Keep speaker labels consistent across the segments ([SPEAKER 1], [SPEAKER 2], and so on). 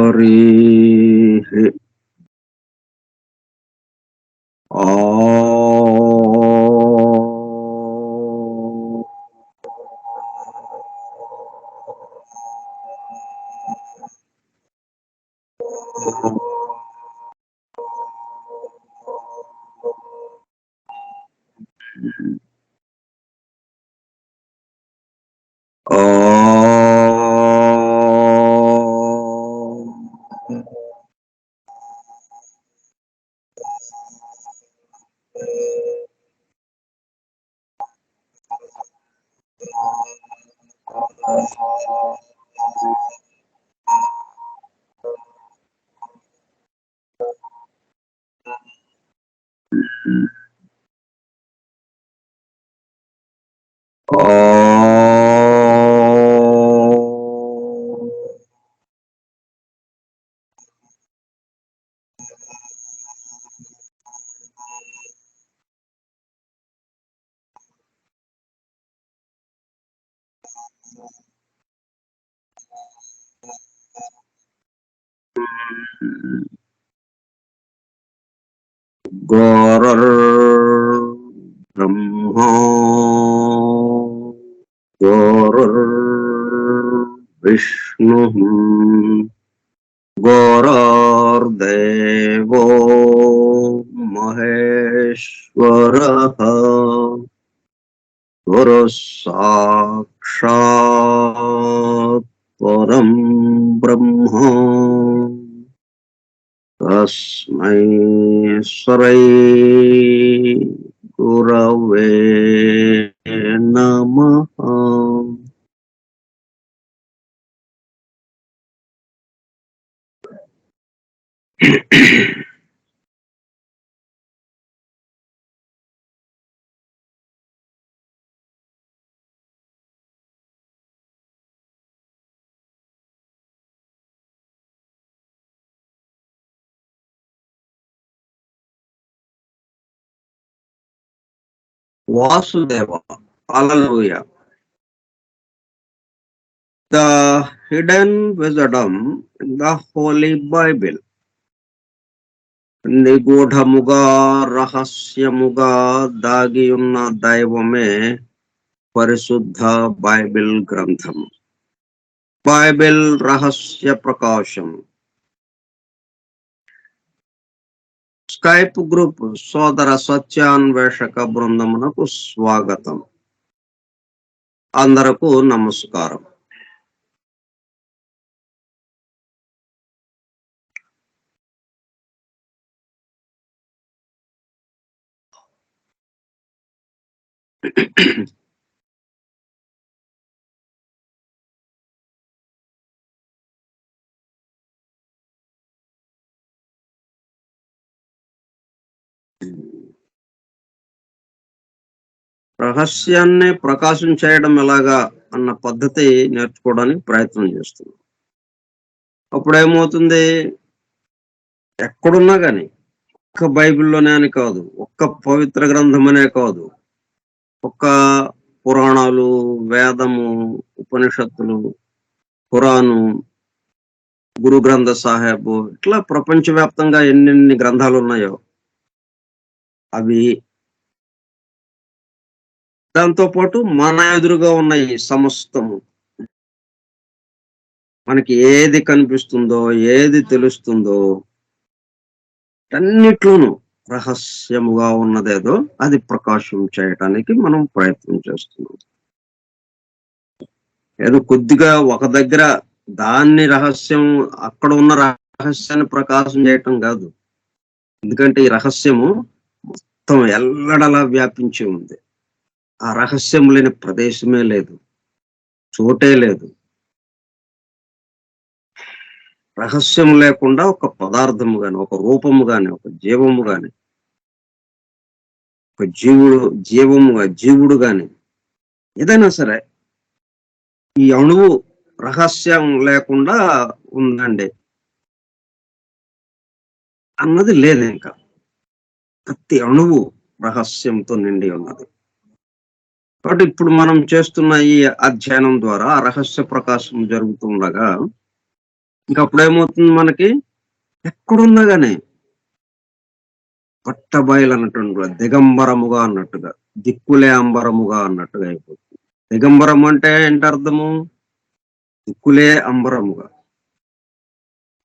[SPEAKER 1] हरि ब्रह्मा विष्णुः गुरुर्देवो महेश्वरः गुरुः साक्षात् परं ब्रह्म तस्मै श्री गुरवे नमः। Vasudeva, Hallelujah. The hidden wisdom in the Holy Bible. నిగూఢముగా రహస్యముగా దాగి ఉన్న దైవమే పరిశుద్ధ బైబిల్ గ్రంథం. బైబిల్ రహస్య ప్రకాశం. స్కైప్ గ్రూప్ సోదర సత్యాన్వేషక బృందమునకు స్వాగతం. అందరకు నమస్కారం. రహస్యాన్ని ప్రకాశం చేయడం ఎలాగా అన్న పద్ధతి నేర్చుకోవడానికి ప్రయత్నం చేస్తున్నాం. అప్పుడేమవుతుంది, ఎక్కడున్నా కానీ ఒక్క బైబిల్లోనే అని కాదు, ఒక్క పవిత్ర గ్రంథం అనే కాదు, ఒక్క పురాణాలు, వేదము, ఉపనిషత్తులు, ఖురాను, గురు గ్రంథ సాహెబ్, ఇట్లా ప్రపంచవ్యాప్తంగా ఎన్నెన్ని గ్రంథాలు ఉన్నాయో అవి, దాంతోపాటు మన ఎదురుగా ఉన్నాయి సమస్తము. మనకి ఏది కనిపిస్తుందో, ఏది తెలుస్తుందో అన్నిట్లోనూ రహస్యముగా ఉన్నదేదో అది ప్రకాశం చేయటానికి మనం ప్రయత్నం చేస్తున్నాం. ఏదో కొద్దిగా ఒక దగ్గర దాన్ని రహస్యం, అక్కడ ఉన్న రహస్యాన్ని ప్రకాశం చేయటం కాదు. ఎందుకంటే ఈ రహస్యము మొత్తం ఎల్లడలా వ్యాపించి ఉంది. ఆ రహస్యం లేని ప్రదేశమే లేదు, చోటే లేదు. రహస్యం లేకుండా ఒక పదార్థము గాని, ఒక రూపము గాని, ఒక జీవము గాని, ఒక జీవుడు గాని, ఏదైనా సరే ఈ అణువు రహస్యం లేకుండా ఉందండి అన్నది లేదు. ఇంకా ప్రతి అణువు రహస్యంతో నిండి ఉన్నది. కాబట్టి ఇప్పుడు మనం చేస్తున్న ఈ అధ్యయనం ద్వారా రహస్య ప్రకాశం జరుగుతుండగా ఇంకా అప్పుడేమవుతుంది మనకి, ఎక్కడున్నా గానీ పట్టబయలు అన్నట్టు దిగంబరముగా అన్నట్టుగా, దిక్కులే అంబరముగా అన్నట్టుగా అయిపోతుంది. దిగంబరం అంటే ఏంటి అర్థము? దిక్కులే అంబరముగా,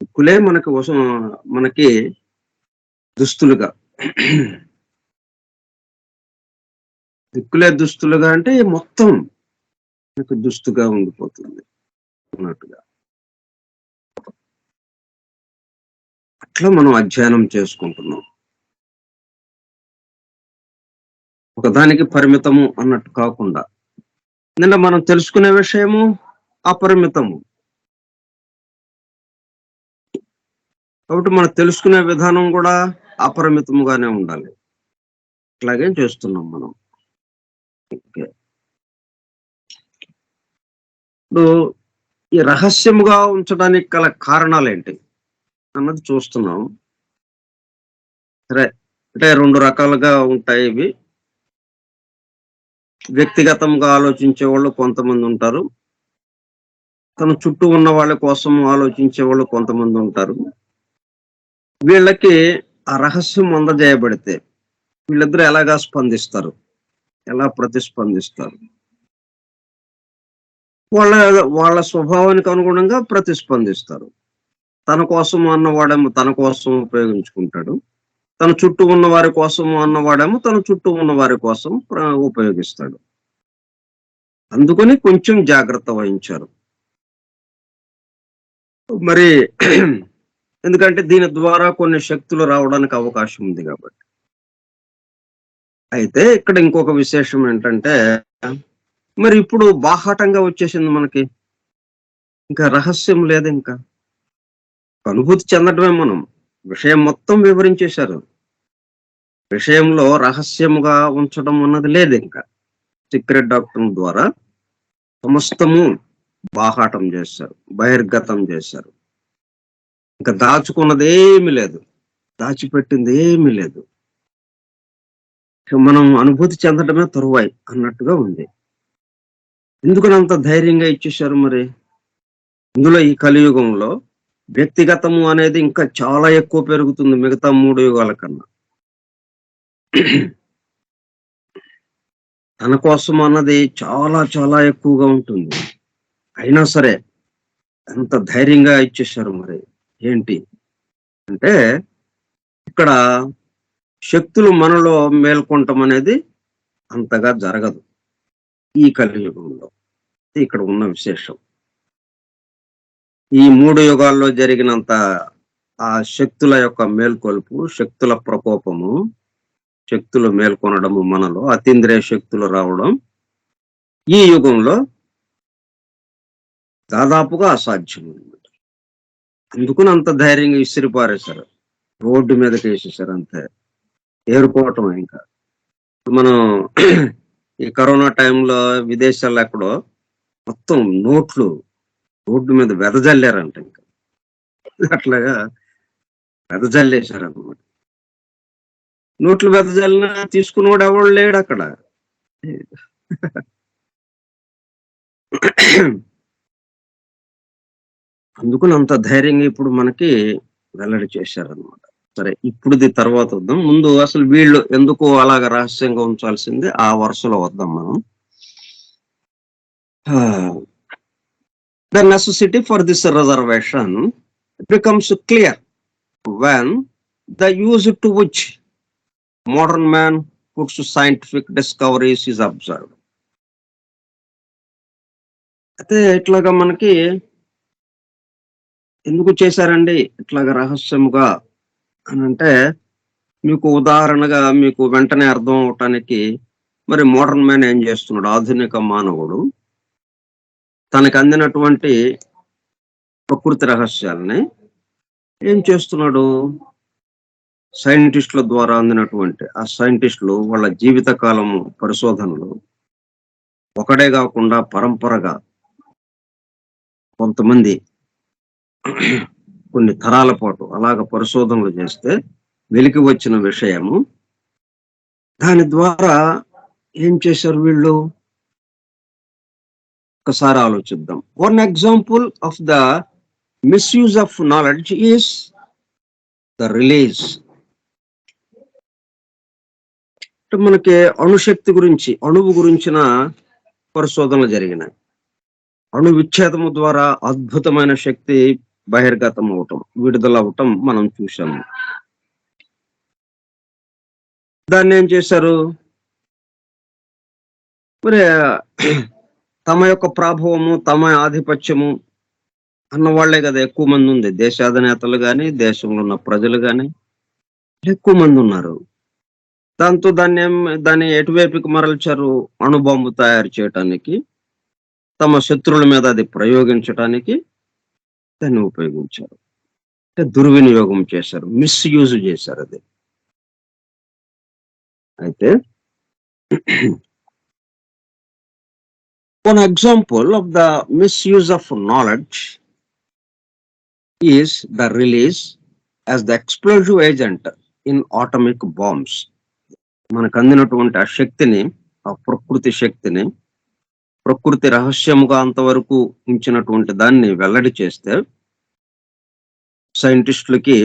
[SPEAKER 1] దిక్కులే మనకి దుస్తులుగా. దిక్కులే దుస్తులుగా అంటే మొత్తం మనకు దుస్తుగా ఉండిపోతుంది అన్నట్టుగా. అట్లా మనం అధ్యయనం చేసుకుంటున్నాం. ఒకదానికి పరిమితము అన్నట్టు కాకుండా, నిన్న మనం తెలుసుకునే విషయము అపరిమితము. కాబట్టి మనం తెలుసుకునే విధానం కూడా అపరిమితముగానే ఉండాలి. అట్లాగే చేస్తున్నాం మనం. ఓకే. ఇప్పుడు ఈ రహస్యముగా ఉంచడానికి గల కారణాలేంటి అన్నది చూస్తున్నాం. సరే, అంటే 2 రకాలుగా ఉంటాయి ఇవి. వ్యక్తిగతంగా ఆలోచించే వాళ్ళు కొంతమంది ఉంటారు. తన చుట్టూ ఉన్న వాళ్ళ కోసం ఆలోచించే వాళ్ళు కొంతమంది ఉంటారు. వీళ్ళకి ఆ రహస్యం అందజేయబడితే వీళ్ళిద్దరూ ఎలాగా స్పందిస్తారు? ఎలా ప్రతిస్పందిస్తారు? వాళ్ళ వాళ్ళ స్వభావానికి అనుగుణంగా ప్రతిస్పందిస్తారు. తన కోసం అన్నవాడేమో తన కోసం ఉపయోగించుకుంటాడు. తన చుట్టూ ఉన్న వారి కోసం అన్నవాడేమో తన చుట్టూ ఉన్న వారి కోసం ఉపయోగిస్తాడు. అందుకని కొంచెం జాగ్రత్త వహించారు. మరి ఎందుకంటే దీని ద్వారా కొన్ని శక్తులు రావడానికి అవకాశం ఉంది కాబట్టి. అయితే ఇక్కడ ఇంకొక విశేషం ఏంటంటే, మరి ఇప్పుడు బాహాటంగా వచ్చేసింది మనకి. ఇంకా రహస్యం లేదు ఇంకా. అనుభూతి చెందడమే మనం. విషయం మొత్తం వివరించేశారు. విషయంలో రహస్యముగా ఉంచడం అన్నది లేదు ఇంకా. సీక్రెట్ డాక్టర్ ద్వారా సమస్తము బాహాటం చేశారు, బహిర్గతం చేశారు. ఇంకా దాచుకున్నది ఏమీ లేదు, దాచిపెట్టింది ఏమీ లేదు. మనం అనుభూతి చెందడమే తరువాయి అన్నట్టుగా ఉంది. ఎందుకని అంత ధైర్యంగా ఇచ్చేశారు మరి? ఇందులో ఈ కలియుగంలో వ్యక్తిగతము అనేది ఇంకా చాలా ఎక్కువ పెరుగుతుంది మిగతా 3 యుగాల కన్నా. తన కోసం అన్నది చాలా చాలా ఎక్కువగా ఉంటుంది. అయినా సరే ఎంత ధైర్యంగా ఇచ్చేశారు మరి. ఏంటి అంటే, ఇక్కడ శక్తులు మనలో మేల్కొంటం అనేది అంతగా జరగదు ఈ కలియుగంలో. ఇక్కడ ఉన్న విశేషం. ఈ 3 యుగాల్లో జరిగినంత ఆ శక్తుల యొక్క మేల్కొల్పు, శక్తుల ప్రకోపము, శక్తులు మేల్కొనడము, మనలో అతీంద్రియ శక్తులు రావడం ఈ యుగంలో దాదాపుగా అసాధ్యం అన్నమాట. అందుకని అంత ధైర్యంగా ఇసిరి పారేశారు, రోడ్డు మీదకి వేసేసారు అంతే. ఏరుకోవటం ఇంకా. మనం ఈ కరోనా టైంలో విదేశాల్లో ఎక్కడో మొత్తం నోట్లు రోడ్డు మీద వెదజల్లారంట ఇంకా. అట్లాగా వెదజల్లేశారు అన్నమాట. నోట్లు వెదజల్లినా తీసుకున్నవాడు ఎవడు లేడు అక్కడ. అందుకని అంత ధైర్యంగా ఇప్పుడు మనకి వెల్లడి చేశారనమాట. సరే, ఇప్పుడుది తర్వాత వద్దాం. ముందు అసలు వీళ్ళు ఎందుకు అలాగ రహస్యంగా ఉంచాల్సింది ఆ వరుసలో వద్దాం మనం. The necessity for this reservation becomes clear when the use to which modern man puts scientific discoveries is observed. అయితే ఇట్లాగా మనకి ఎందుకు చేశారండి ఇట్లాగా రహస్యముగా అని అంటే, మీకు ఉదాహరణగా మీకు వెంటనే అర్థం అవటానికి, మరి మోడర్న్ మ్యాన్ ఏం చేస్తున్నాడు? ఆధునిక మానవుడు తనకు అందినటువంటి ప్రకృతి రహస్యాలని ఏం చేస్తున్నాడు? సైంటిస్టుల ద్వారా అందినటువంటి ఆ సైంటిస్టులు వాళ్ళ జీవిత కాలము పరిశోధనలు ఒకడే కాకుండా పరంపరగా కొంతమంది కొన్ని తరాల పాటు అలాగ పరిశోధనలు చేస్తే వెలికి వచ్చిన విషయము, దాని ద్వారా ఏం చేశారు వీళ్ళు? ఒకసారి ఆలోచిద్దాం. One example of the misuse of knowledge is the release. మనకి అణుశక్తి గురించి, అణువు గురించిన పరిశోధనలు జరిగినాయి. అణు విచ్ఛేదము ద్వారా అద్భుతమైన శక్తి బహిర్గతం అవటం, విడుదల అవటం మనం చూసాము. దాన్ని ఏం చేశారు? మరి తమ యొక్క ప్రభావము, తమ ఆధిపత్యము అన్న వాళ్లే కదా ఎక్కువ మంది ఉంది. దేశాధినేతలు కానీ, దేశంలో ఉన్న ప్రజలు కానీ ఎక్కువ మంది ఉన్నారు. దాంతో దాన్ని ఎటువైపుకి మరల్చారు? అణుబాంబు తయారు చేయటానికి, తమ శత్రువుల మీద అది ప్రయోగించటానికి దాన్ని ఉపయోగించారు. అంటే దుర్వినియోగం చేశారు, మిస్యూజ్ చేశారు అది. అయితే one example of the misuse of knowledge is the release as the explosive agent in atomic bombs. మనకు అందినటువంటి ఆ శక్తిని, ఆ ప్రకృతి శక్తిని, ప్రకృతి రహస్యముగా అంతవరకు ఉంచినటువంటి దాన్ని వెల్లడి చేస్తే సైంటిస్టులకి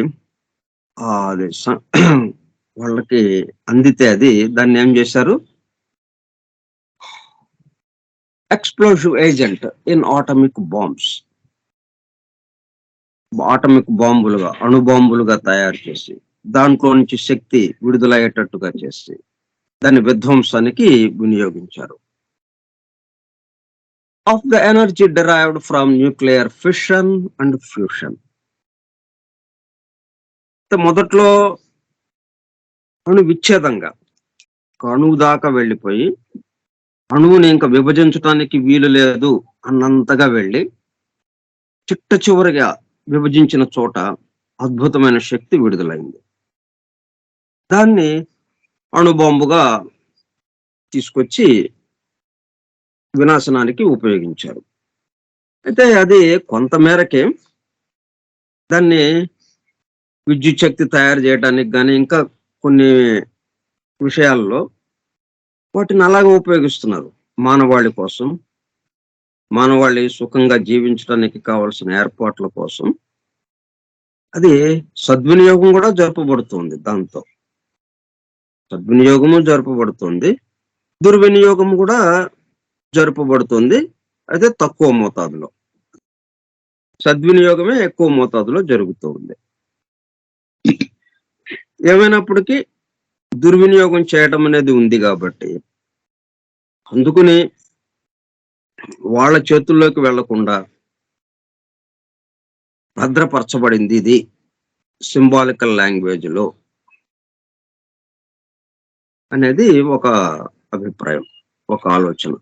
[SPEAKER 1] అది వాళ్ళకి అందితే అది దాన్ని ఏం చేశారు? Explosive agent in atomic bombs. Atomic బాంబులుగా, అణుబాంబులుగా తయారు చేసి దాంట్లో నుంచి శక్తి విడుదలయ్యేటట్టుగా చేసి దాన్ని విధ్వంసానికి వినియోగించారు. Of the energy derived from nuclear fission and fusion. మొదట్లో అణు విచ్ఛేదంగా అణువు దాకా వెళ్ళిపోయి అణువుని ఇంకా విభజించడానికి వీలు లేదు అన్నంతగా వెళ్ళి చిట్ట చివరిగా విభజించిన చోట అద్భుతమైన శక్తి విడుదలైంది. దాన్ని అణుబాంబుగా తీసుకొచ్చి వినాశనానికి ఉపయోగించారు. అయితే అది కొంతమేరకే దాన్ని విద్యుత్ శక్తి తయారు చేయడానికి కానీ ఇంకా కొన్ని విషయాల్లో వాటిని అలాగే ఉపయోగిస్తున్నారు. మానవాళి కోసం, మానవాళి సుఖంగా జీవించడానికి కావాల్సిన ఏర్పాట్ల కోసం అది సద్వినియోగం కూడా జరపబడుతుంది. దాంతో సద్వినియోగము జరపబడుతుంది, దుర్వినియోగం కూడా జరపబడుతుంది. అయితే తక్కువ మోతాదులో, సద్వినియోగమే ఎక్కువ మోతాదులో జరుగుతూ ఉంది. ఏమైనప్పటికీ దుర్వినియోగం చేయటం అనేది ఉంది కాబట్టి అందుకుని వాళ్ళ చేతుల్లోకి వెళ్లకుండా భద్రపరచబడింది ఇది సింబాలికల్ లాంగ్వేజ్ లో అనేది ఒక అభిప్రాయం, ఒక ఆలోచన.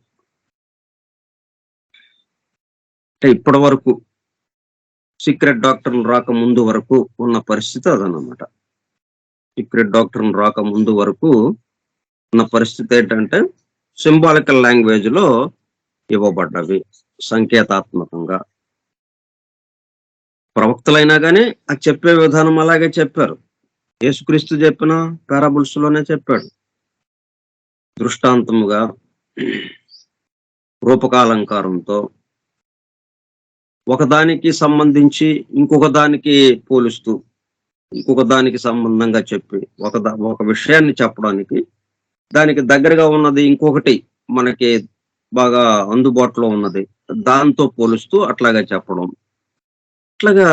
[SPEAKER 1] అంటే ఇప్పటి వరకు సీక్రెట్ డాక్టర్లు రాక ముందు వరకు ఉన్న పరిస్థితి అదనమాట. సీక్రెట్ డాక్టర్లు రాక ముందు వరకు ఉన్న పరిస్థితి ఏంటంటే సింబాలికల్ లాంగ్వేజ్ లో ఇవ్వబడ్డవి, సంకేతాత్మకంగా. ప్రవక్తలైనా కానీ అది చెప్పే విధానం అలాగే చెప్పారు. యేసుక్రీస్తు చెప్పిన పారాబుల్స్ లోనే చెప్పాడు. దృష్టాంతముగా, రూపకాలంకారంతో, ఒకదానికి సంబంధించి ఇంకొక దానికి పోలుస్తూ, ఇంకొక దానికి సంబంధంగా చెప్పి ఒక విషయాన్ని చెప్పడానికి దానికి దగ్గరగా ఉన్నది ఇంకొకటి మనకి బాగా అందుబాటులో ఉన్నది దాంతో పోలుస్తూ అట్లాగా చెప్పడం. అట్లాగా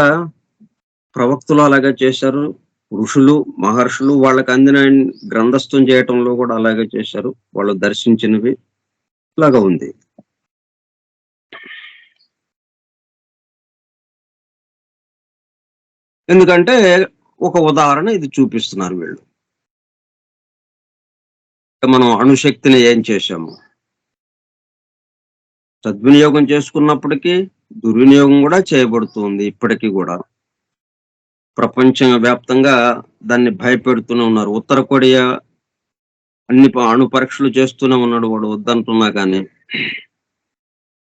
[SPEAKER 1] ప్రవక్తలు అలాగే చేశారు, ఋషులు, మహర్షులు వాళ్ళకి అందిన గ్రంథస్థం చేయటంలో కూడా అలాగే చేశారు. వాళ్ళు దర్శించినవి ఇలాగా ఉంది. ఎందుకంటే ఒక ఉదాహరణ ఇది చూపిస్తున్నారు వీళ్ళు. మనం అణుశక్తిని ఏం చేశాము, సద్వినియోగం చేసుకున్నప్పటికీ దుర్వినియోగం కూడా చేయబడుతుంది. ఇప్పటికీ కూడా ప్రపంచ వ్యాప్తంగా దాన్ని భయపెడుతూనే ఉన్నారు. ఉత్తర కొరియా అన్ని అణు పరీక్షలు చేస్తూనే ఉన్నాడు, వాడు వద్దంటున్నా కానీ.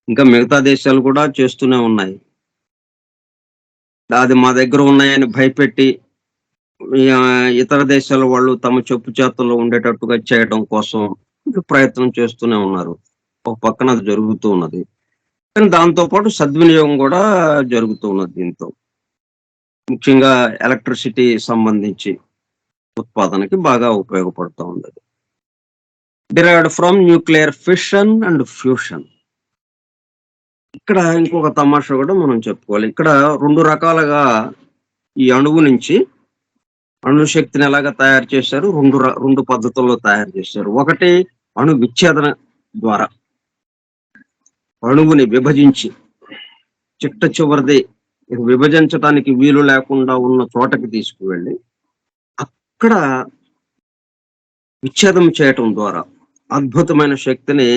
[SPEAKER 1] ఇంకా మిగతా దేశాలు కూడా చేస్తూనే ఉన్నాయి. అది మా దగ్గర ఉన్నాయని భయపెట్టి ఇతర దేశాల వాళ్ళు తమ చెప్పు చేతుల్లో ఉండేటట్టుగా చేయడం కోసం ప్రయత్నం చేస్తూనే ఉన్నారు. ఒక పక్కన అది జరుగుతూ ఉన్నది. కానీ దాంతో పాటు సద్వినియోగం కూడా జరుగుతూ ఉన్నది దీంతో. ముఖ్యంగా ఎలక్ట్రిసిటీ సంబంధించి ఉత్పాదనకి బాగా ఉపయోగపడుతూ ఉంది. Derived from nuclear fission and fusion. ఇక్కడ ఇంకొక తమాషా కూడా మనం చెప్పుకోవాలి. ఇక్కడ 2 రకాలుగా ఈ అణువు నుంచి అణుశక్తిని ఎలాగ తయారు చేశారు? 2 పద్ధతుల్లో తయారు చేశారు. ఒకటి అణు విచ్ఛేదన ద్వారా అణువుని విభజించి చిట్ట చివరిది విభజించడానికి వీలు లేకుండా ఉన్న చోటకి తీసుకువెళ్ళి అక్కడ విచ్ఛేదం చేయటం ద్వారా అద్భుతమైన శక్తిని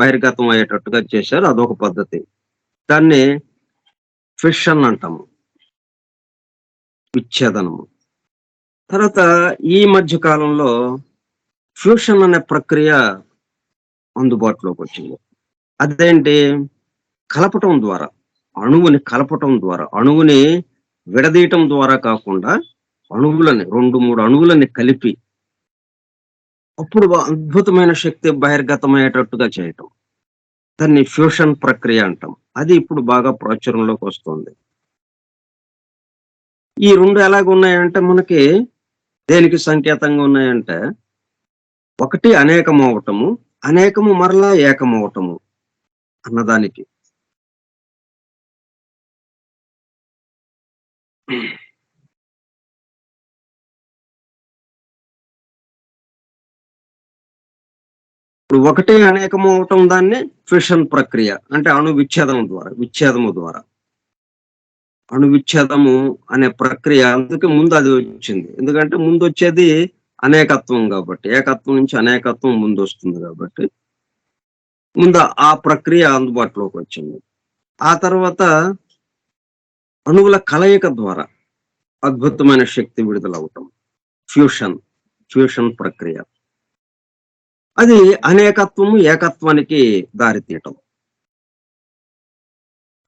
[SPEAKER 1] బహిర్గతం అయ్యేటట్టుగా చేశారు. అదొక పద్ధతి. దాన్ని ఫిషన్ అంటాము, విచ్ఛేదనము. తర్వాత ఈ మధ్య కాలంలో ఫ్యూషన్ అనే ప్రక్రియ అందుబాటులోకి వచ్చింది. అదేంటి? కలపటం ద్వారా, అణువుని కలపటం ద్వారా, అణువుని విడదీయటం ద్వారా కాకుండా అణువులని 2-3 అణువులని కలిపి అప్పుడు అద్భుతమైన శక్తి బహిర్గతమయ్యేటట్టుగా చేయటం. దాన్ని ఫ్యూషన్ ప్రక్రియ అంటాం. అది ఇప్పుడు బాగా ప్రాచుర్యంలోకి వస్తుంది. ఈ 2 ఎలాగున్నాయంటే మనకి దేనికి సంకేతంగా ఉన్నాయంటే, ఒకటి అనేకం అవటము, అనేకము మరలా ఏకమవటము అన్నదానికి. ఇప్పుడు ఒకటే అనేకము అవటం దాన్ని ఫ్యూషన్ ప్రక్రియ అంటే అణు విచ్ఛేదనం ద్వారా, విచ్ఛేదము ద్వారా. అణు విచ్ఛేదము అనే ప్రక్రియ అందుకే ముందు అది వచ్చింది. ఎందుకంటే ముందు వచ్చేది అనేకత్వం కాబట్టి, ఏకత్వం నుంచి అనేకత్వం ముందు వస్తుంది కాబట్టి ముందు ఆ ప్రక్రియ అందుబాటులోకి వచ్చింది. ఆ తర్వాత అణువుల కలయిక ద్వారా అద్భుతమైన శక్తి విడుదలవటం, ఫ్యూషన్ ప్రక్రియ. అది అనేకత్వము ఏకత్వానికి దారితీయటం.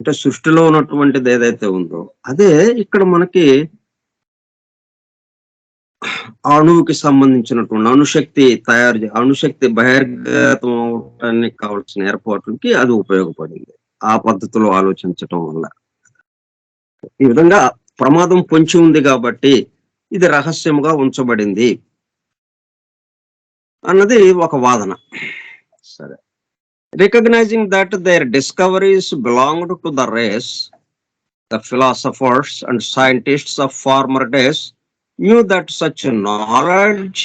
[SPEAKER 1] అంటే సృష్టిలో ఉన్నటువంటిది ఏదైతే ఉందో అదే ఇక్కడ మనకి అణువుకి సంబంధించినటువంటి అణుశక్తి బహిర్గతం అవడానికి కావాల్సిన ఏర్పాట్లకి అది ఉపయోగపడింది. ఆ పద్ధతిలో ఆలోచించటం వల్ల ఈ విధంగా ప్రమాదం పొంచి ఉంది కాబట్టి ఇది రహస్యముగా ఉంచబడింది అన్నది ఒక వాదన. సరే, recognizing that their discoveries belonged to the race, the philosophers and scientists of former days knew that such knowledge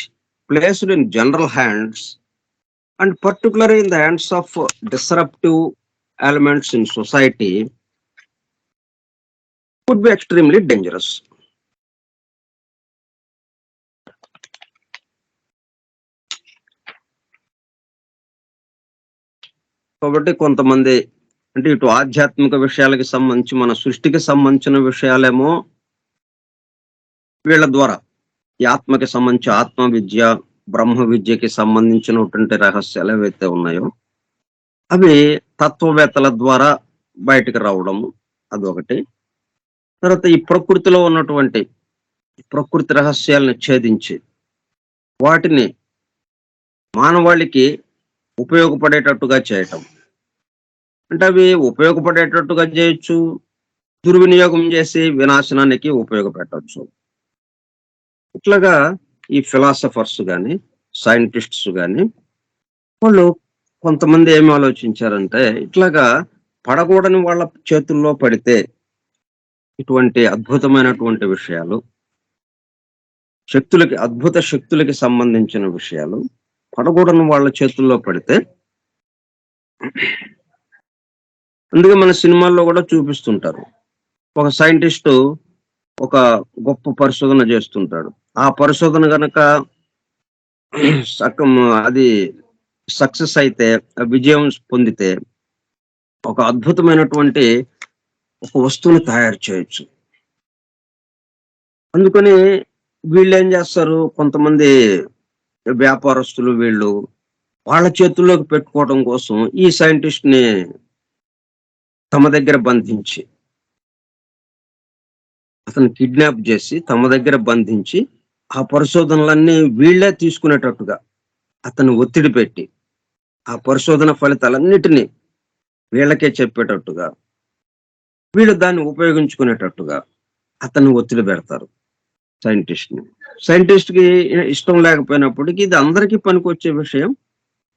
[SPEAKER 1] placed in general hands, and particularly in the hands of disruptive elements in society, could be extremely dangerous. కాబట్టి కొంతమంది అంటే ఇటు ఆధ్యాత్మిక విషయాలకి సంబంధించి మన సృష్టికి సంబంధించిన విషయాలేమో వీళ్ళ ద్వారా ఈ ఆత్మకి సంబంధించి ఆత్మ విద్య, బ్రహ్మ విద్యకి సంబంధించినటువంటి రహస్యాలు ఏవైతే ఉన్నాయో అవి తత్వవేత్తల ద్వారా బయటకు రావడము అదొకటి. తర్వాత ఈ ప్రకృతిలో ఉన్నటువంటి ప్రకృతి రహస్యాలను ఛేదించి వాటిని మానవాళికి ఉపయోగపడేటట్టుగా చేయటం. అంటే అవి ఉపయోగపడేటట్టుగా చేయొచ్చు, దుర్వినియోగం చేసి వినాశనానికి ఉపయోగపెట్టవచ్చు. ఇట్లాగా ఈ ఫిలాసఫర్స్ కానీ సైంటిస్ట్స్ కానీ వాళ్ళు కొంతమంది ఏమి ఆలోచించారంటే ఇట్లాగా పడకూడని వాళ్ళ చేతుల్లో పడితే ఇటువంటి అద్భుతమైనటువంటి విషయాలు, అద్భుత శక్తులకి సంబంధించిన విషయాలు పడకూడని వాళ్ళ చేతుల్లో పడితే, అందుకే మన సినిమాల్లో కూడా చూపిస్తుంటారు. ఒక సైంటిస్టు ఒక గొప్ప పరిశోధన చేస్తుంటాడు. ఆ పరిశోధన గనక అది సక్సెస్ అయితే, విజయం పొందితే ఒక అద్భుతమైనటువంటి ఒక వస్తువుని తయారు చేయొచ్చు. అందుకని వీళ్ళు ఏం చేస్తారు, కొంతమంది వ్యాపారస్తులు వీళ్ళు వాళ్ళ చేతుల్లోకి పెట్టుకోవడం కోసం ఈ సైంటిస్ట్ ని తమ దగ్గర బంధించి, అతను కిడ్నాప్ చేసి తమ దగ్గర బంధించి ఆ పరిశోధనలన్నీ వీళ్లే తీసుకునేటట్టుగా అతను ఒత్తిడి పెట్టి ఆ పరిశోధన ఫలితాలన్నిటినీ వీళ్ళకే చెప్పేటట్టుగా, వీళ్ళు దాన్ని ఉపయోగించుకునేటట్టుగా అతన్ని ఒత్తిడి పెడతారు సైంటిస్ట్‌ని. సైంటిస్ట్‌కి ఇష్టం లేకపోయినప్పటికీ ఇది అందరికీ పనికొచ్చే విషయం.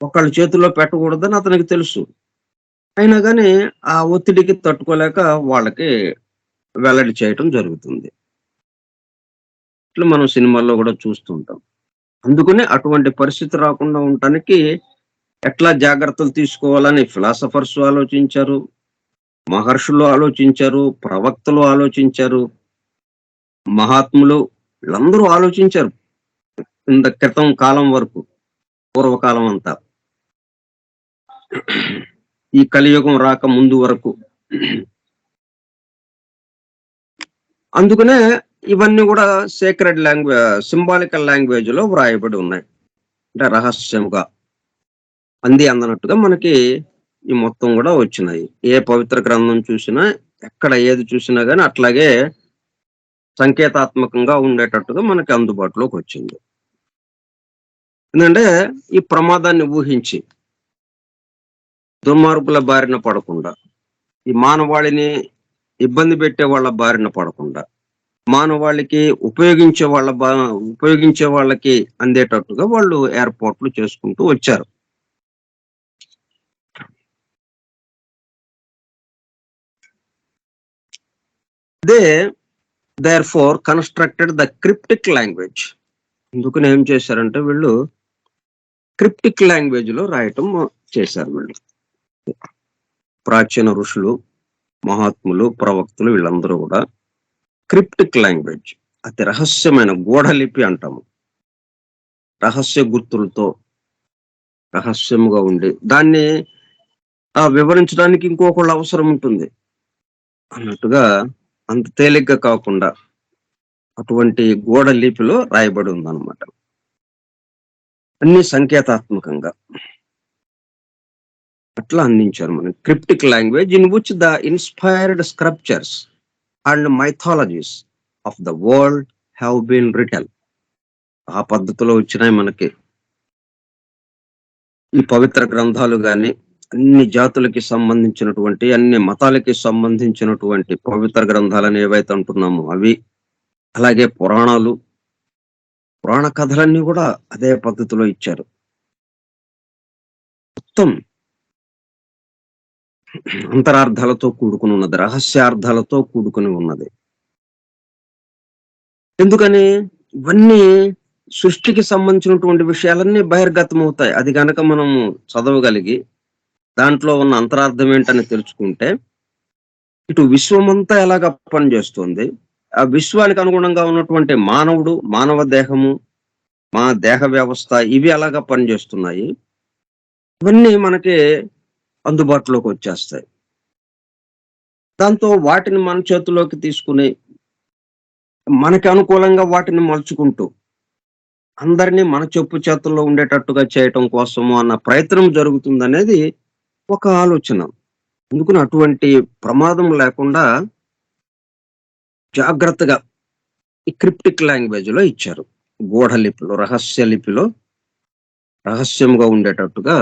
[SPEAKER 1] ఒకళ్ళ చేతుల్లో పెట్టకూడదని అతనికి తెలుసు. అయినా గాని ఆ ఒత్తిడికి తట్టుకోలేక వాళ్ళకి వెల్లడి చేయటం జరుగుతుంది. ఇట్లా మనం సినిమాల్లో గూడా చూస్తుంటాం. అందుకనే అటువంటి పరిస్థితి రాకుండా ఉండటానికి ఎట్లా జాగ్రత్తలు తీసుకోవాలని ఫిలాసఫర్స్ ఆలోచించారు, మహర్షులు ఆలోచించారు, ప్రవక్తలు ఆలోచించారు, మహాత్ములు వీళ్ళందరూ ఆలోచించారు. ఇంత క్రితం కాలం వరకు, పూర్వకాలం అంతా. ఈ కలియుగం రాక ముందు వరకు. అందుకనే ఇవన్నీ గూడా సేక్రెడ్ సింబాలికల్ లాంగ్వేజ్‌లో వ్రాయబడి ఉన్నాయి. అంటే రహస్యంగా, అంది అందనట్టుగా మనకి ఈ మొత్తం గూడా వచ్చినాయి. ఏ పవిత్ర గ్రంథం చూసినా, ఎక్కడ ఏది చూసినా గాని అట్లాగే సంకేతాత్మకంగా ఉండేటట్టుగా మనకి అందుబాటులోకొచ్చింది. ఎందుకంటే ఈ ప్రమాదాన్ని ఊహించి, దుర్మార్గుల బారిన పడకుండా, ఈ మానవాళిని ఇబ్బంది పెట్టే వాళ్ళ బారిన పడకుండా, మానవాళికి ఉపయోగించే వాళ్ళకి అందేటట్టుగా వాళ్ళు ఏర్పాట్లు చేసుకుంటూ వచ్చారు. They therefore constructed the cryptic language. అందుకని ఏం చేశారంటే వీళ్ళు క్రిప్టిక్ లాంగ్వేజ్‌లో రాయటం చేశారు వీళ్ళు. ప్రాచీన ఋషులు, మహాత్ములు, ప్రవక్తలు వీళ్ళందరూ గూడా క్రిప్టిక్ లాంగ్వేజ్, అతి రహస్యమైన గూఢలిపి అంటాము. రహస్య గుర్తులతో రహస్యముగా ఉండి దాన్ని వివరించడానికి ఇంకొకళ్ళు అవసరం ఉంటుంది అన్నట్టుగా, అంత తేలిగ్గా కాకుండా అటువంటి గూఢ లిపిలో రాయబడి ఉందన్నమాట. అన్ని సంకేతాత్మకంగా అట్లా అందించారు మనకి. Cryptic language in which the inspired scriptures and mythologies of the world have been written. ఆ పద్ధతిలో వచ్చినాయి మనకి ఈ పవిత్ర గ్రంథాలు గాని, అన్ని జాతులకి సంబంధించినటువంటి, అన్ని మతాలకి సంబంధించినటువంటి పవిత్ర గ్రంథాలని ఏవైతే అంటున్నామో అవి. అలాగే పురాణాలు, పురాణ కథలన్నీ గూడా అదే పద్ధతిలో ఇచ్చారు. మొత్తం అంతరార్థాలతో కూడుకొని ఉన్నది. రహస్యార్థాలతో కూడుకొని ఉన్నది. ఎందుకని? ఇవన్నీ సృష్టికి సంబంధించినటువంటి విషయాలన్నీ బహిర్గతమవుతాయి. అది గనక మనం చదవగలిగి, దాంట్లో ఉన్న అంతరార్థం ఏంటని తెలుసుకుంటే, ఇటు విశ్వమంతా ఎలాగ పనిచేస్తుంది, ఆ విశ్వానికి అనుగుణంగా ఉన్నటువంటి మానవుడు, మానవ దేహము, దేహ వ్యవస్థ ఇవి ఎలాగ పనిచేస్తున్నాయి, ఇవన్నీ మనకి అందుబాటులోకి వచ్చేస్తాయి. దాంతో వాటిని మన చేతుల్లోకి తీసుకుని, మనకి అనుకూలంగా వాటిని మలుచుకుంటూ, అందరినీ మన చెప్పు చేతుల్లో ఉండేటట్టుగా చేయటం కోసము అన్న ప్రయత్నం జరుగుతుందనేది ఒక ఆలోచన. అందుకని అటువంటి ప్రమాదం లేకుండా జాగ్రత్తగా ఈ క్రిప్టిక్ లాంగ్వేజ్‌లో ఇచ్చారు. గూఢ లిపిలో, రహస్య లిపిలో రహస్యంగా ఉండేటట్టుగా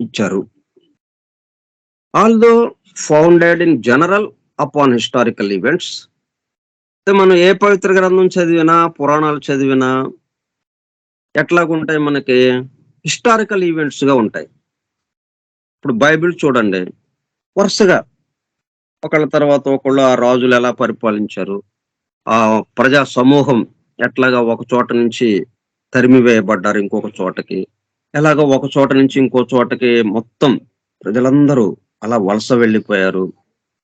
[SPEAKER 1] ఇచ్చారు. Although founded in general upon historical events. మనం ఏ పవిత్ర గ్రంథం చదివినా, పురాణాలు చదివినా ఎట్లాగుంటాయి మనకి? హిస్టారికల్ ఈవెంట్స్‌గా ఉంటాయి. ఇప్పుడు బైబిల్ చూడండి. వరుసగా ఒకళ్ళ తర్వాత ఒకళ్ళు ఆ రాజులు ఎలా పరిపాలించారు, ఆ ప్రజా సమూహం ఎట్లాగా ఒక చోట నుంచి తరిమివేయబడ్డారు ఇంకొక చోటకి, ఎలాగో ఒక చోట నుంచి ఇంకో చోటకి మొత్తం ప్రజలందరూ అలా వలస వెళ్ళిపోయారు.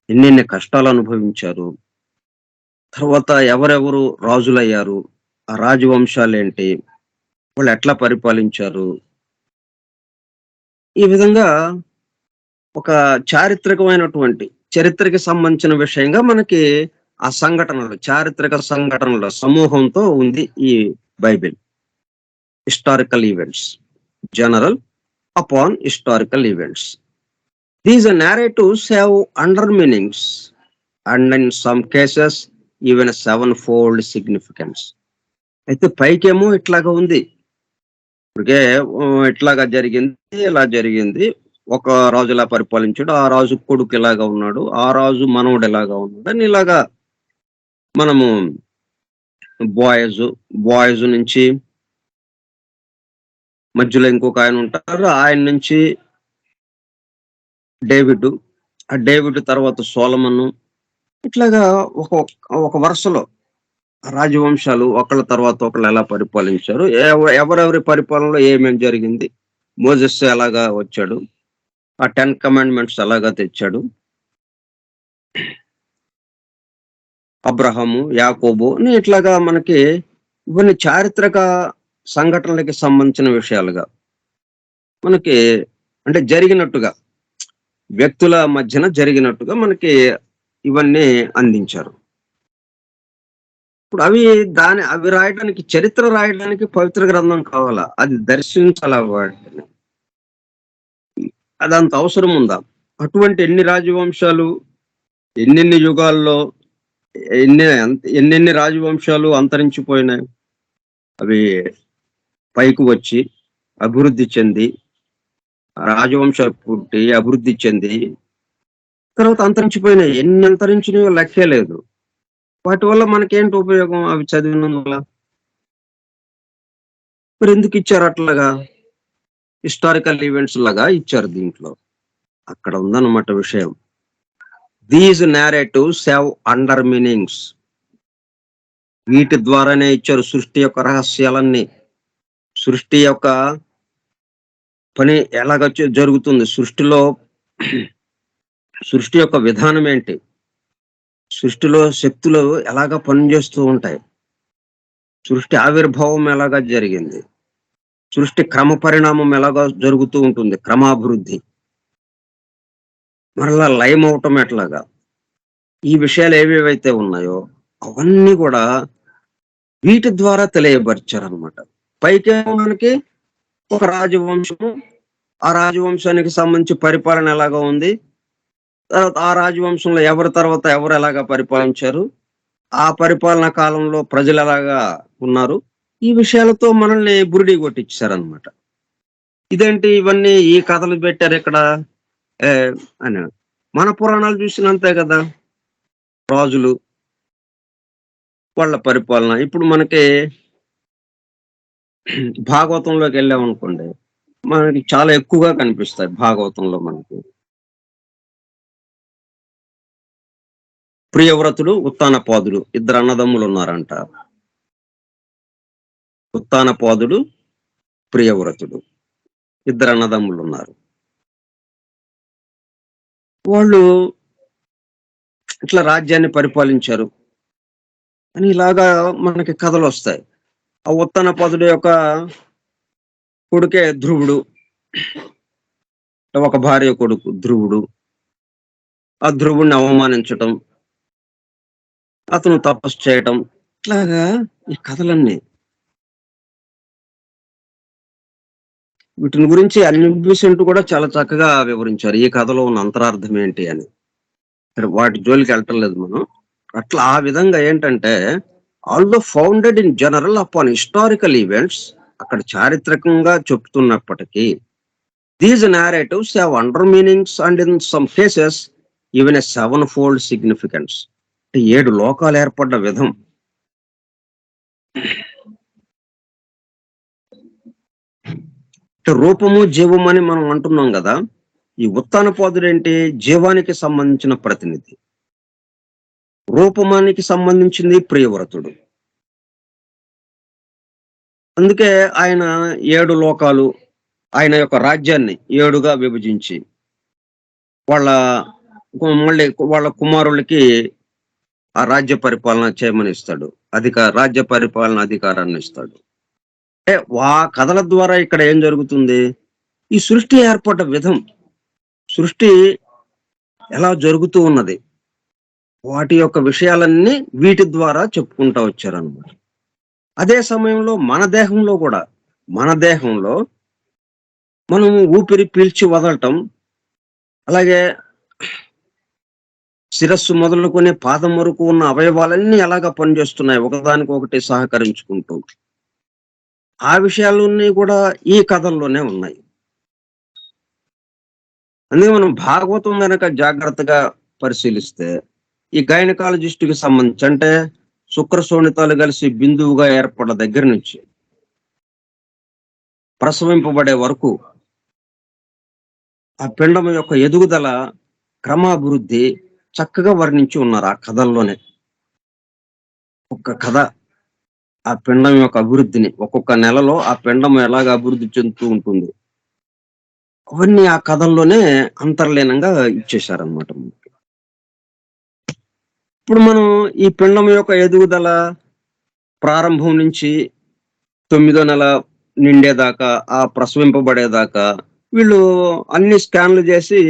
[SPEAKER 1] ఎన్నెన్ని కష్టాలు అనుభవించారు. తర్వాత ఎవరెవరు రాజులయ్యారు, ఆ రాజవంశాలేంటి, వాళ్ళు ఎట్లా పరిపాలించారు. ఈ విధంగా ఒక చారిత్రకమైనటువంటి, చరిత్రకి సంబంధించిన విషయంగా మనకి ఆ సంఘటనలు, చారిత్రక సంఘటనల సమూహంతో ఉంది ఈ Bible. Historical events, general upon historical events. These narratives have under meanings and in some cases even a sevenfold significance. అయితే పైకేమో ఇట్లాగా ఉంది. ఇప్పటికే ఇట్లాగా జరిగింది, ఇలా జరిగింది. ఒక రాజు ఇలా పరిపాలించాడు, ఆ రాజు కొడుకు ఇలాగా ఉన్నాడు, ఆ రాజు మనవడు ఇలాగా ఉన్నాడు అని ఇలాగా మనము బాయ్స్, బాయ్స్ నుంచి మధ్యలో ఇంకొక ఆయన ఉంటారు. ఆయన నుంచి డేవిడ్, ఆ డేవిడ్ తర్వాత సోలమను, ఇట్లాగా ఒక ఒక వరుసలో రాజవంశాలు ఒకళ్ళ తర్వాత ఒకళ్ళు ఎలా పరిపాలించారు, ఎవరెవరి పరిపాలనలో ఏమేమి జరిగింది, మోజెస్ ఎలాగా వచ్చాడు, ఆ 10 కమాండ్మెంట్స్ ఎలాగా తెచ్చాడు, అబ్రహాము, యాకోబు అని ఇట్లాగా మనకి ఇవన్నీ చారిత్రక సంఘటనలకి సంబంధించిన విషయాలుగా మనకి అంటే జరిగినట్టుగా, వ్యక్తుల మధ్యన జరిగినట్టుగా మనకి ఇవన్నీ అందించారు. ఇప్పుడు అవి రాయడానికి, చరిత్ర రాయడానికి పవిత్ర గ్రంథం కావాలా, అది దర్శించాలా వాటిని, అదంత అవసరం ఉందా? అటువంటి ఎన్ని రాజవంశాలు, ఎన్నెన్ని యుగాల్లో ఎన్నెన్ని రాజవంశాలు అంతరించిపోయినాయి. అవి పైకి వచ్చి అభివృద్ధి చెంది, రాజవంశాలు పుట్టి అభివృద్ధి చెంది తర్వాత అంతరించిపోయినాయి. ఎన్ని అంతరించినాయో లెక్కే లేదు. వాటి వల్ల మనకేంటి ఉపయోగం అవి చదివినందువల్ల? మరి ఎందుకు ఇచ్చారు అట్లాగా? హిస్టారికల్ ఈవెంట్స్ లాగా ఇచ్చారు దీంట్లో. అక్కడ ఉందన్నమాట విషయం. These narratives have under meanings. వీటి ద్వారానే ఇచ్చారు సృష్టి యొక్క రహస్యాలన్నీ. సృష్టి యొక్క పని ఎలాగ జరుగుతుంది, సృష్టి యొక్క విధానం ఏంటి, సృష్టిలో శక్తులు ఎలాగ పనిచేస్తూ ఉంటాయి, సృష్టి ఆవిర్భావం ఎలాగా జరిగింది, సృష్టి క్రమ పరిణామం ఎలాగా జరుగుతూ ఉంటుంది, క్రమాభివృద్ధి, మరలా లయం అవటం ఎట్లాగా, ఈ విషయాలు ఏవేవైతే ఉన్నాయో అవన్నీ కూడా వీటి ద్వారా తెలియపరిచారనమాట. పైకేమో మనకి ఒక రాజవంశము, ఆ రాజవంశానికి సంబంధించి పరిపాలన ఎలాగా ఉంది, తర్వాత ఆ రాజవంశంలో ఎవరి తర్వాత ఎవరు ఎలాగా పరిపాలించారు, ఆ పరిపాలనా కాలంలో ప్రజలు ఎలాగా ఉన్నారు, ఈ విషయాలతో మనల్ని బురిడి కొట్టించారనమాట. ఇదేంటి ఇవన్నీ ఈ కథలు పెట్టారు ఇక్కడ అని. మన పురాణాలు చూసినంతే కదా, రాజులు వాళ్ళ పరిపాలన. ఇప్పుడు మనకి భాగవతంలోకి వెళ్ళామనుకోండి, మనకి చాలా ఎక్కువగా కనిపిస్తాయి భాగవతంలో. మనకి ప్రియవ్రతుడు, ఉత్తానపాదుడు, ఇద్దరు అన్నదమ్ములు ఉన్నారంట. ఉత్తానపాదుడు, ప్రియవ్రతుడు, ఇద్దరు అన్నదమ్ములు ఉన్నారు. వాళ్ళు ఇట్లా రాజ్యాన్ని పరిపాలించారు అని ఇలాగా మనకి కథలు వస్తాయి. ఆ ఉత్తానపాదుడు యొక్క కొడుకే ధ్రువుడు, ఒక భార్య కొడుకు ధ్రువుడు. ఆ ధ్రువుడిని అవమానించటం, అతను తపస్సు చేయటం, ఇట్లాగా ఈ కథలన్నీ. వీటిని గురించి అన్నిబిసెంట్ కూడా చాలా చక్కగా వివరించారు, ఈ కథలో ఉన్న అంతరార్థం ఏంటి అని. వాటి జోలికి వెళ్ళటం లేదు మనం. అట్లా ఆ విధంగా ఏంటంటే, although founded in general upon historical events, అక్కడ చారిత్రకంగా చెప్తున్నప్పటికీ these narratives have under meanings and in some cases even a sevenfold significance. 7 లోకాలు ఏర్పడ్డ విధం, రూపము జీవము అని మనం అంటున్నాం కదా. ఈ ఉత్తానపాదుడు ఏంటి, జీవానికి సంబంధించిన ప్రతినిధి, రూపమానికి సంబంధించింది ప్రియవ్రతుడు. అందుకే ఆయన 7 లోకాలు, ఆయన యొక్క రాజ్యాన్ని 7గా విభజించి మళ్ళీ వాళ్ళ కుమారులకి ఆ రాజ్య పరిపాలన చేయమని ఇస్తాడు, రాజ్య పరిపాలన అధికారాన్ని ఇస్తాడు. అంటే ఆ కథల ద్వారా ఇక్కడ ఏం జరుగుతుంది, ఈ సృష్టి ఏర్పడ్డ విధం, సృష్టి ఎలా జరుగుతూ ఉన్నది, వాటి యొక్క విషయాలన్నీ వీటి ద్వారా చెప్పుకుంటూ వచ్చారన్నమాట. అదే సమయంలో మన దేహంలో మనం ఊపిరి పీల్చి వదలటం, అలాగే శిరస్సు మొదలుకొని పాదం వరకు ఉన్న అవయవాలన్నీ ఎలాగా పనిచేస్తున్నాయి ఒకదానికొకటి సహకరించుకుంటూ, ఆ విషయాలన్నీ కూడా ఈ కథల్లోనే ఉన్నాయి. అందుకే మనం భాగవతం గనక జాగ్రత్తగా పరిశీలిస్తే, ఈ గైనకాలజిస్ట్‌కి సంబంధించి అంటే శుక్ర శోణితాలు కలిసి బిందువుగా ఏర్పడ్డ దగ్గర నుంచి ప్రసవింపబడే వరకు ఆ పిండం యొక్క ఎదుగుదల, క్రమాభివృద్ధి చక్కగా వర్ణించి ఉన్నారు ఆ కథల్లోనే. ఒక్క కథ ఆ పిండం యొక్క అభివృద్ధిని, ఒక్కొక్క నెలలో ఆ పిండం ఎలాగ అభివృద్ధి చెందుతూ ఉంటుంది. అవన్నీ ఆ కథల్లోనే అంతర్లీనంగా ఇచ్చేశారనమాట మనకి. ఇప్పుడు మనం ఈ పిండం యొక్క ఎదుగుదల ప్రారంభం నుంచి 9వ నెల నిండేదాకా, ఆ ప్రసవింపబడేదాకా వీళ్ళు అన్ని స్కాన్‌లు జేసి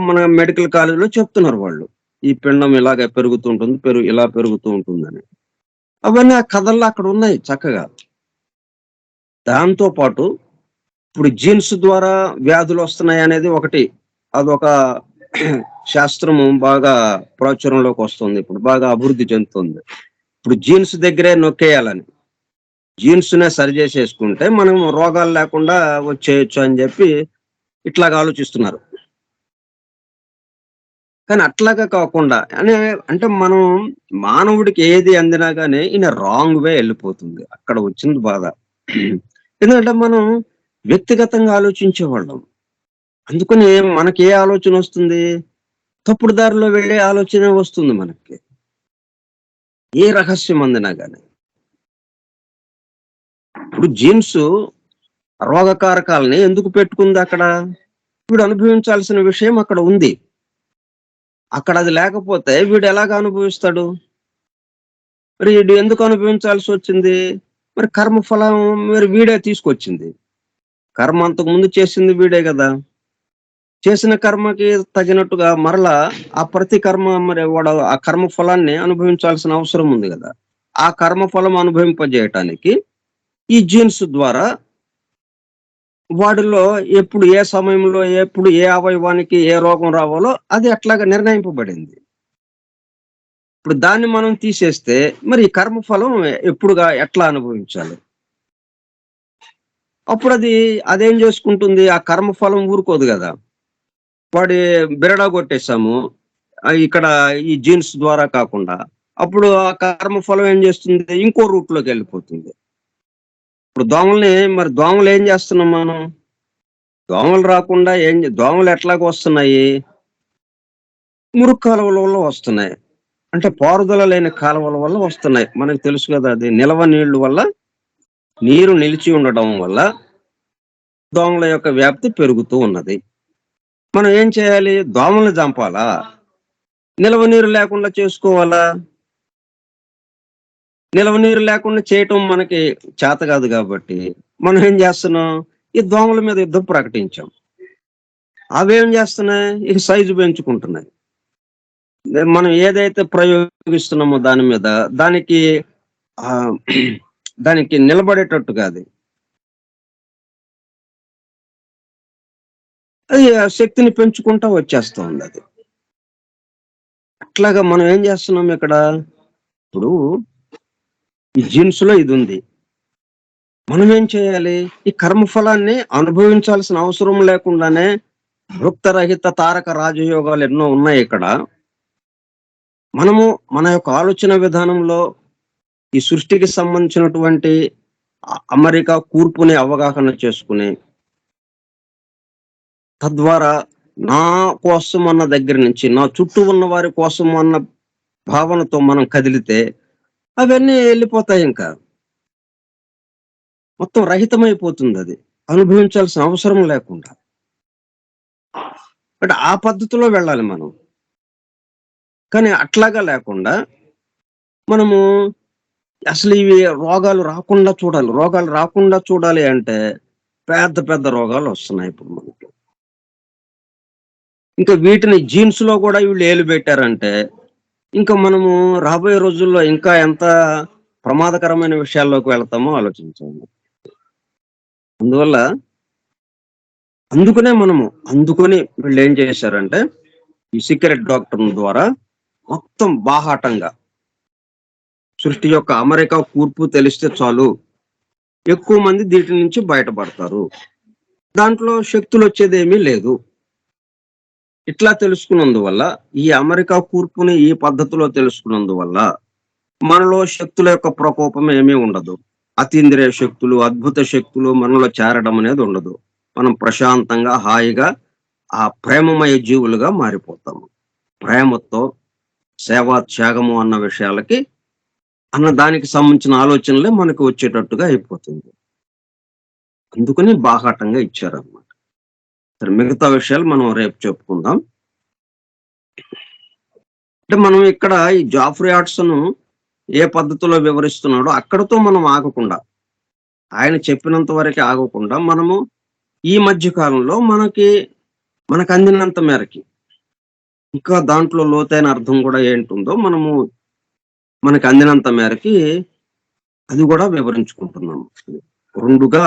[SPEAKER 1] మన మెడికల్ కాలేజ్‌లో చెప్తున్నారు వాళ్ళు. ఈ పిండం ఇలాగ పెరుగుతూ ఉంటుంది. ఇలా పెరుగుతూ ఉంటుందని. అవన్నీ ఆ కథల్లో అక్కడున్నాయి చక్కగా. దాంతో పాటు ఇప్పుడు జీన్స్ ద్వారా వ్యాధులొస్తున్నాయనేది ఒకటి. అదొక శాస్త్రము బాగా ప్రాచుర్యంలోకొస్తుంది. ఇప్పుడు బాగా అభివృద్ధి చెందుతుంది. ఇప్పుడు జీన్స్ దగ్గరే నొక్కేయాలని. జీన్స్‌నే సరిజేసేసుకుంటే మనం రోగాలు లేకుండా వచ్చేయొచ్చు అని జెప్పి ఇట్లాగ ఆలోచిస్తున్నారు. కానీ అట్లాగా కాకుండా అంటే మనం మానవుడికి ఏది అందినా గాని ఈయన రాంగ్ వే ఎళ్ళిపోతుంది. అక్కడ వచ్చింది బాధ. ఎందుకంటే మనం వ్యక్తిగతంగా ఆలోచించేవాళ్ళం. అందుకని మనకి ఏ ఆలోచనొస్తుంది? తప్పుడు దారిలో వెళ్ళే ఆలోచనే వస్తుంది మనకి. ఏ రహస్యం అందినా గాని. ఇప్పుడు జీన్స్ రోగకారకాలని ఎందుకు పెట్టుకుందక్కడ? వీడు అనుభవించాల్సిన విషయం అక్కడ ఉంది. అక్కడ అది లేకపోతే వీడు ఎలాగ అనుభవిస్తాడు? మరి ఈడు ఎందుకు అనుభవించాల్సొచ్చింది? మరి కర్మఫలం మరి వీడే తీసుకొచ్చింది. కర్మ అంతకుముందు చేసింది వీడే గదా! చేసిన కర్మకి తగినట్టుగా మరలా ఆ ప్రతి కర్మ మరి వాడు ఆ కర్మ ఫలాన్ని అనుభవించాల్సిన అవసరం ఉంది గదా! ఆ కర్మ ఫలం అనుభవింపజేయటానికి ఈ జీన్స్ ద్వారా వాడిలో ఎప్పుడు ఏ సమయంలో, ఎప్పుడు ఏ అవయవానికి ఏ రోగం రావాలో అది అట్లాగా నిర్ణయింపబడింది. ఇప్పుడు దాన్ని మనం తీసేస్తే మరి ఈ కర్మ ఫలం ఎట్లా అనుభవించాలి? అప్పుడది అదేం జేసుకుంటుంది? ఆ కర్మ ఫలం ఊరుకోదు గదా! వాడి బిరడా కొట్టేసాము. ఇక్కడ ఈ జీన్స్ ద్వారా కాకుండా. అప్పుడు ఆ కర్మ ఫలం ఏం జేస్తుంది? ఇంకో రూట్‌లోకెళ్ళిపోతుంది. ఇప్పుడు దోమలు ఏం జేస్తున్నాం మనం? దోమలు రాకుండా దోమలు ఎట్లాగ వస్తున్నాయి? మురుగు కాలువల వల్ల వస్తున్నాయి. అంటే పారుదల లేని కాలువల వల్ల వస్తున్నాయి. మనకు తెలుసు గదా! అది నిలవ నీళ్ళు వల్ల నీరు నిలిచి ఉండడం వల్ల దోమల యొక్క వ్యాప్తి పెరుగుతూ ఉన్నది. మనం ఏం చేయాలి? దోమల్ని చంపాలా? నిలవ నీరు లేకుండా చేసుకోవాలా? నిలవ నీరు లేకుండా చేయటం మనకి చేత కాదు గాబట్టి, మనం ఏం జేస్తున్నాం? ఈ దోమల మీద యుద్ధం ప్రకటించాం. అవేం జేస్తున్నాయి? ఇక సైజు పెంచుకుంటున్నాయి. మనం ఏదైతే ప్రయోగిస్తున్నామో దాని మీద, దానికి ఆహ్, దానికి నిలబడేటట్టుగా అది ఆ శక్తిని పెంచుకుంటా వచ్చేస్తా ఉందది. అట్లాగా మనం ఏం జేస్తున్నాం ఇక్కడ? ఇప్పుడు ఈ జీన్స్‌లో ఇదుంది. మనమేం చేయాలి? ఈ కర్మఫలాన్ని అనుభవించాల్సిన అవసరం లేకుండానే భుక్తరహిత తారక రాజయోగాలు ఎన్నో ఉన్నాయిక్కడ. మనము మన యొక్క ఆలోచన విధానంలో ఈ సృష్టికి సంబంధించినటువంటి అమరిక, కూర్పుని అవగాహన చేసుకొని, తద్వారా నా కోసం అన్న దగ్గర నుంచి, నా చుట్టూ ఉన్న వారి కోసం అన్న భావనతో మనం కదిలితే అవన్నీ ఎళ్ళిపోతాయింక. మొత్తం రహితమైపోతుందది. అనుభవించాల్సిన అవసరం లేకుండా. అంటే ఆ పద్ధతిలో వెళ్ళాలి మనం. కానీ అట్లాగా లేకుండా మనము అసలు ఇవి రోగాలు రాకుండా చూడాలి అంటే పెద్ద పెద్ద రోగాలొస్తున్నాయి ఇప్పుడు మనకి. ఇంకా వీటిని జీన్స్‌లో గూడా వీళ్ళు ఏలు బెట్టారంటే, ఇంకా మనము రాబోయే రోజుల్లో ఇంకా ఎంత ప్రమాదకరమైన విషయాల్లోకి వెళతామో ఆలోచించండి. అందువల్ల అందుకని వీళ్ళేం చేశారంటే, ఈ సీక్రెట్ డాక్టర్‌ల ద్వారా మొత్తం బాహాటంగా సృష్టి యొక్క అమరిక, కూర్పు తెలిస్తే చాలు. ఎక్కువ మంది దీటి నుంచి బయటపడతారు. దాంట్లో శక్తులు వచ్చేది ఏమీ లేదు. ఇట్లా తెలుసుకున్నందువల్ల, ఈ అమెరికా కూర్పుని ఈ పద్ధతిలో తెలుసుకున్నందువల్ల మనలో శక్తుల యొక్క ప్రకోపం ఏమీ ఉండదు. అతీంద్రియ శక్తులు, అద్భుత శక్తులు మనలో చేరడం అనేది ఉండదు. మనం ప్రశాంతంగా హాయిగా ఆ ప్రేమమయ జీవులుగా మారిపోతాము. ప్రేమతో సేవా త్యాగము అన్న విషయాలకి అన్న దానికి సంబంధించిన ఆలోచనలే మనకు వచ్చేటట్టుగా అయిపోతుంది. అందుకని బాహాటంగా ఇచ్చారన్నమాట. సరే, మిగతా విషయాలు మనం రేపు చెప్పుకుందాం. అంటే మనం ఇక్కడ ఈ జాఫ్రీ హాడ్సన్ ఏ పద్ధతిలో వివరిస్తున్నాడో అక్కడతో మనం ఆగకుండా, ఆయన చెప్పినంత వరకే ఆగకుండా, మనము ఈ మధ్య కాలంలో మనకు అందినంత మేరకి ఇంకా దాంట్లో లోతైన అర్థం కూడా ఏంటుందో మనకు అందినంత మేరకి అది కూడా వివరించుకుంటున్నాము. రెండుగా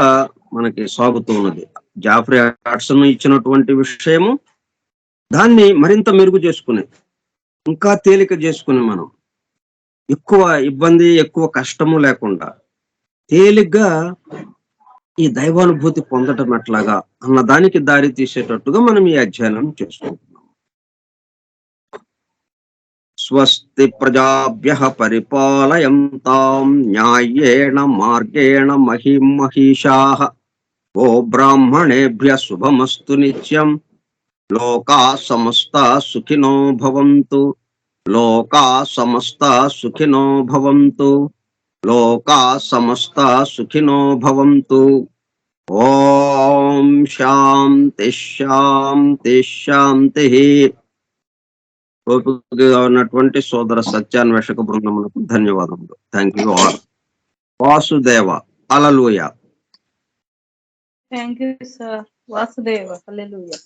[SPEAKER 1] మనకి సాగుతూ ఉన్నది. జాఫ్రీ హాడ్సన్ ఇచ్చినటువంటి విషయము, దాన్ని మరింత మెరుగు చేసుకుని, ఇంకా తేలిక చేసుకుని, మనం ఎక్కువ ఇబ్బంది, ఎక్కువ కష్టము లేకుండా తేలిగ్గా ఈ దైవానుభూతి పొందటం ఎట్లాగా అన్న దానికి దారి తీసేటట్టుగా మనం ఈ అధ్యయనం చేసుకుంటున్నాం. స్వస్తి ప్రజాభ్యః పరిపాలయంతాం న్యాయేణ మార్గేణ మహిం మహిషాః. ఓ బ్రాహ్మణేభ్యః శుభమస్తు నిత్యం. లోకా సమస్తా సుఖినో భవంతు. లోకా సమస్తా సుఖినో భవంతు. లోకా సమస్తా సుఖినో భవంతు. ఓం శాంతి శాంతి శాంతి. ఓపికగా ఉన్నటువంటి సోదర సత్యాన్వేషక బృందములకు ధన్యవాదములు. Thank you all. Vasudeva. Hallelujah.
[SPEAKER 2] Thank you sir. Vasudeva. Hallelujah.